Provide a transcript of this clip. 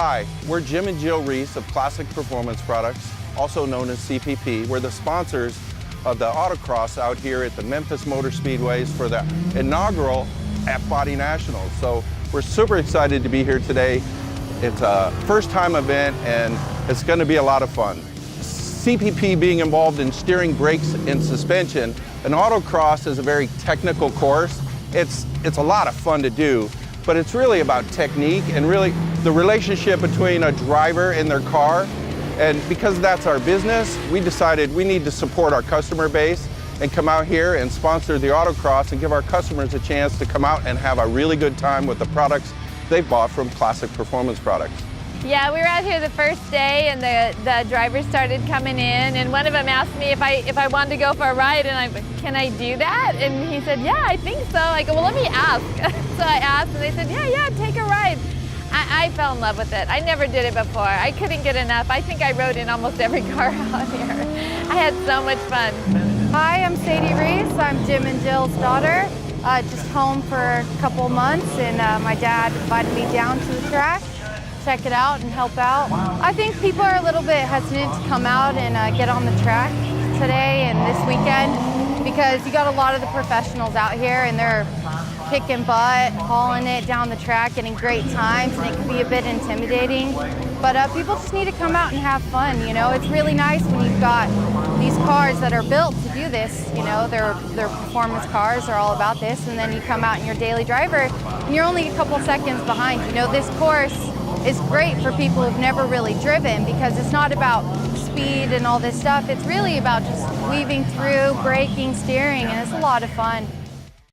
Hi, we're Jim and Jill Reese of Classic Performance Products, also known as CPP. We're the sponsors of the Autocross out here at the Memphis Motor Speedways for the Inaugural F-Body Nationals. So we're super excited to be here today. It's a first-time event and it's going to be a lot of fun. CPP being involved in steering, brakes, and suspension, an autocross is a very technical course. It's a lot of fun to do, but it's really about technique and really the relationship between a driver and their car. And because that's our business, we decided we need to support our customer base and come out here and sponsor the autocross and give our customers a chance to come out and have a really good time with the products they've bought from Classic Performance Products. Yeah, we were out here the first day and the drivers started coming in, and one of them asked me if I wanted to go for a ride, and I'm like, can I do that? And he said, yeah, I think so. I go, well, let me ask. So I asked and they said, yeah, take a ride. I fell in love with it. I never did it before. I couldn't get enough. I think I rode in almost every car out here. I had so much fun. Hi, I'm Sadie Reese. I'm Jim and Jill's daughter. Just home for a couple months, and my dad invited me down to the track, check it out and help out. I think people are a little bit hesitant to come out and get on the track today and this weekend because you got a lot of the professionals out here and they're kicking butt, hauling it down the track, getting great times, and it can be a bit intimidating. But people just need to come out and have fun, you know. It's really nice when you've got these cars that are built to do this, you know. They're performance cars, are all about this, and then you come out in your daily driver and you're only a couple seconds behind. You know, this course is great for people who've never really driven because it's not about speed and all this stuff. It's really about just weaving through, braking, steering, and it's a lot of fun.